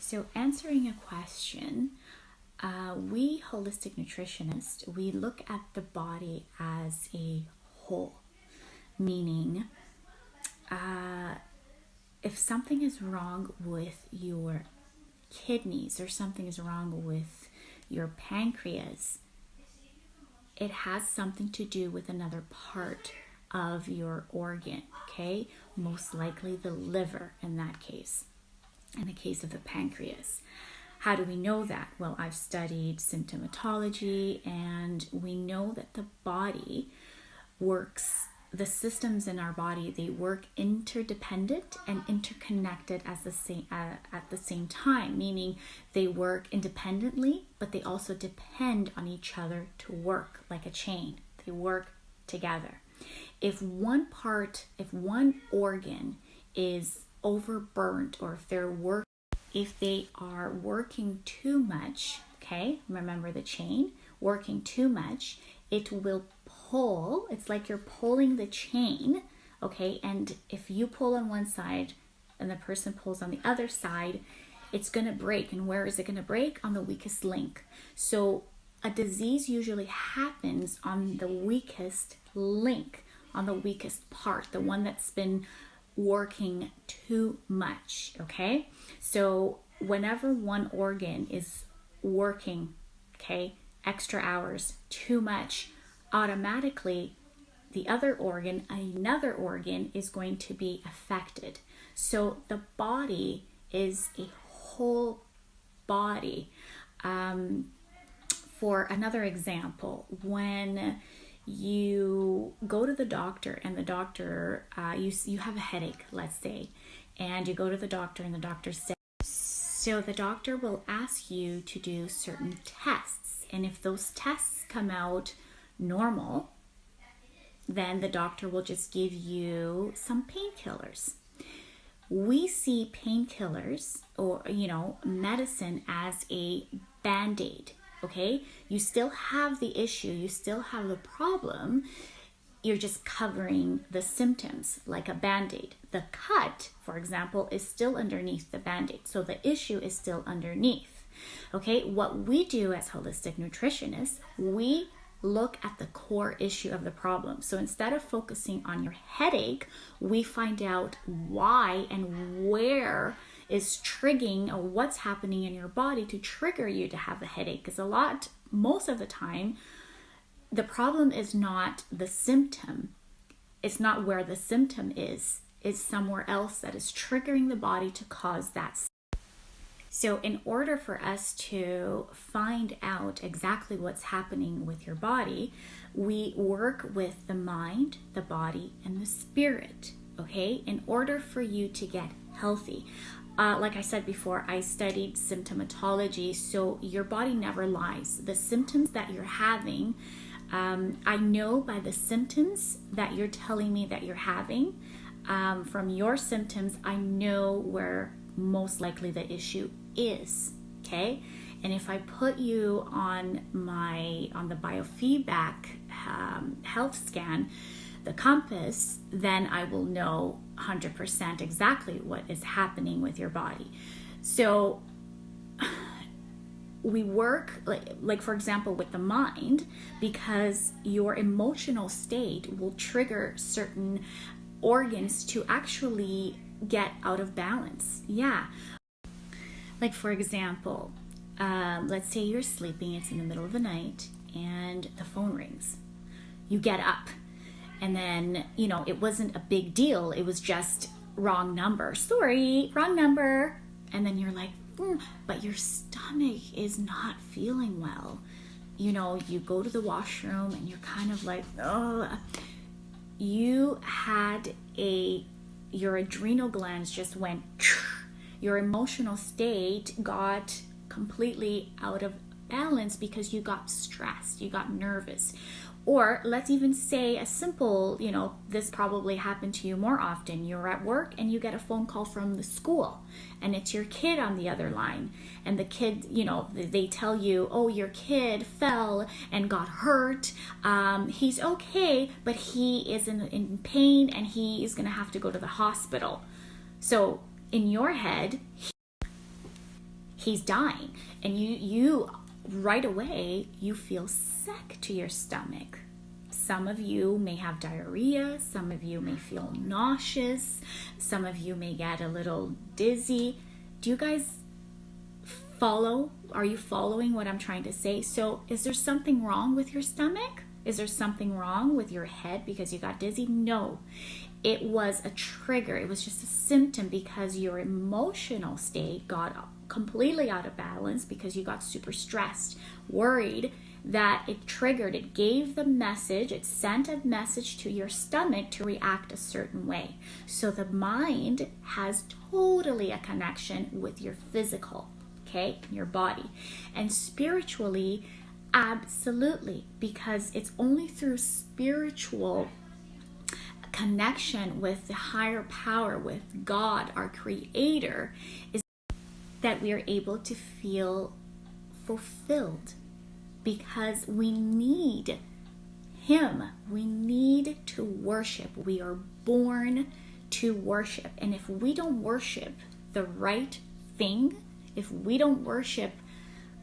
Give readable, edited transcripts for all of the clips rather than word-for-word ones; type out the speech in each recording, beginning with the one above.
So answering a question, we holistic nutritionists, we look at the body as a whole, meaning if something is wrong with your kidneys or something is wrong with your pancreas, it has something to do with another part of your organ, okay? Most likely the liver in that case, in the case of the pancreas. How do we know that? Well, I've studied symptomatology, and we know that the body works, the systems in our body, they work interdependent and interconnected at the same time, meaning they work independently, but they also depend on each other to work like a chain. They work together. If one organ is overburnt, or if they are working too much, okay, remember the chain, working too much, it will pull. It's like you're pulling the chain, okay, and if you pull on one side and the person pulls on the other side, it's going to break. And where is it going to break? On the weakest link. So a disease usually happens on the weakest link, on the weakest part, the one that's been working too much, okay? So whenever one organ is working, okay, extra hours, too much, automatically the other organ, another organ, is going to be affected. So the body is a whole body. For another example, when you go to the doctor and the doctor, you have a headache, let's say, and you go to the doctor and the doctor says, so the doctor will ask you to do certain tests. And if those tests come out normal, then the doctor will just give you some painkillers. We see painkillers or, medicine as a band-aid. Okay, you still have the issue, you still have the problem, you're just covering the symptoms like a band-aid. The cut, for example, is still underneath the band-aid, so the issue is still underneath. Okay, what we do as holistic nutritionists, we look at the core issue of the problem. So instead of focusing on your headache, we find out why and where is triggering, or what's happening in your body to trigger you to have a headache. Because most of the time, the problem is not the symptom. It's not where the symptom is. It's somewhere else that is triggering the body to cause that. So in order for us to find out exactly what's happening with your body, we work with the mind, the body, and the spirit, okay? In order for you to get healthy. Like I said before, I studied symptomatology, so your body never lies. The symptoms that you're having, I know by the symptoms that you're telling me that you're having. From your symptoms, I know where most likely the issue is, okay? And if I put you on the biofeedback health scan, the compass, then I will know 100% exactly what is happening with your body. So we work like for example with the mind, because your emotional state will trigger certain organs to actually get out of balance. Yeah. Like for example, let's say you're sleeping, it's in the middle of the night, and the phone rings. You get up. And then, it wasn't a big deal. It was just wrong number. Sorry, wrong number. And then you're like, but your stomach is not feeling well. You go to the washroom and you're kind of like, oh, your adrenal glands just went, your emotional state got completely out of balance because you got stressed, you got nervous. Or let's even say a simple, this probably happened to you more often. You're at work and you get a phone call from the school, and it's your kid on the other line. And the kid, they tell you, oh, your kid fell and got hurt. He's okay, but he is in pain and he is going to have to go to the hospital. So in your head, he's dying. And you right away, you feel sick to your stomach. Some of you may have diarrhea. Some of you may feel nauseous. Some of you may get a little dizzy. Do you guys follow? Are you following what I'm trying to say? So is there something wrong with your stomach? Is there something wrong with your head because you got dizzy? No. It was a trigger. It was just a symptom because your emotional state got completely out of balance because you got super stressed, worried, that it triggered, it gave the message, it sent a message to your stomach to react a certain way. So the mind has totally a connection with your physical, okay, your body. And spiritually, absolutely, because it's only through spiritual connection with the higher power, with God, our creator, is that we are able to feel fulfilled. Because we need him. We need to worship. We are born to worship. And if we don't worship the right thing, if we don't worship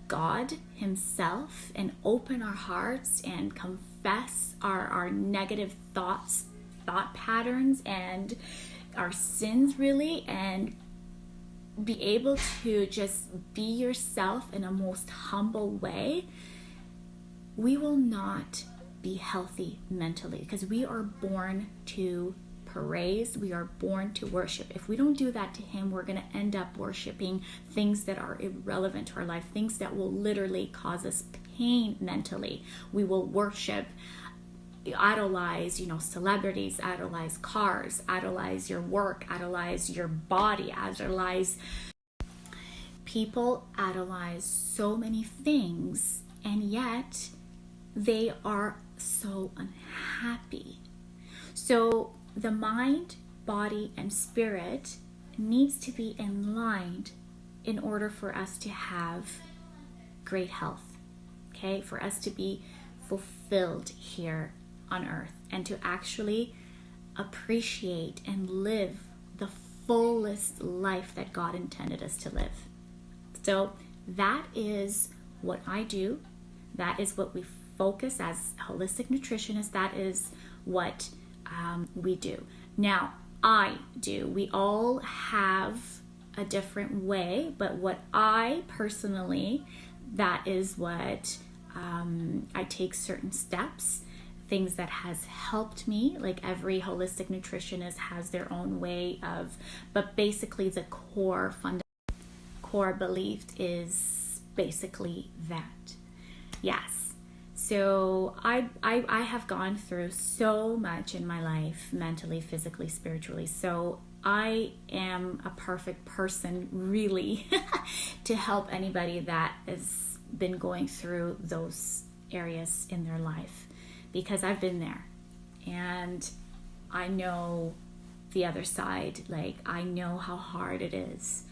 God himself and open our hearts and confess our negative thoughts, thought patterns, and our sins really, and be able to just be yourself in a most humble way, we will not be healthy mentally, because we are born to praise, we are born to worship. If we don't do that to him, we're going to end up worshiping things that are irrelevant to our life, things that will literally cause us pain mentally. We will worship, idolize, celebrities, idolize cars, idolize your work, idolize your body, idolize people, idolize so many things, and yet they are so unhappy. So the mind, body, and spirit needs to be aligned in order for us to have great health, okay? For us to be fulfilled here on earth and to actually appreciate and live the fullest life that God intended us to live. So that is what I do. That is what we focus as holistic nutritionists. That is what we do. Now, we all have a different way, but what I personally, that is what I take certain steps, things that has helped me. Like every holistic nutritionist has their own way of, but basically the core belief is basically that. Yes. So I have gone through so much in my life, mentally, physically, spiritually. So I am a perfect person, really, to help anybody that has been going through those areas in their life, because I've been there and I know the other side. Like, I know how hard it is.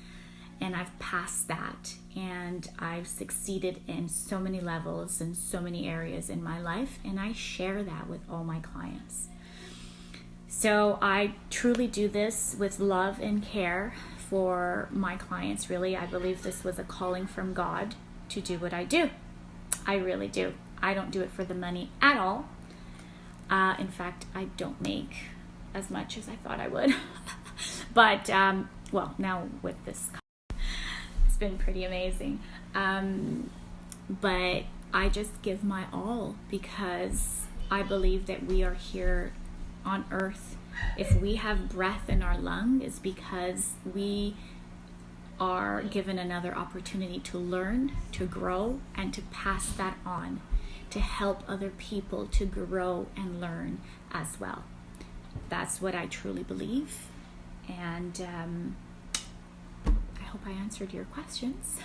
And I've passed that, and I've succeeded in so many levels and so many areas in my life, and I share that with all my clients. So I truly do this with love and care for my clients, really. I believe this was a calling from God to do what I do. I really do. I don't do it for the money at all. In fact, I don't make as much as I thought I would. But, now with this, been pretty amazing, but I just give my all, because I believe that we are here on earth. If we have breath in our lung, it's because we are given another opportunity to learn, to grow, and to pass that on, to help other people to grow and learn as well. That's what I truly believe, and I hope I answered your questions.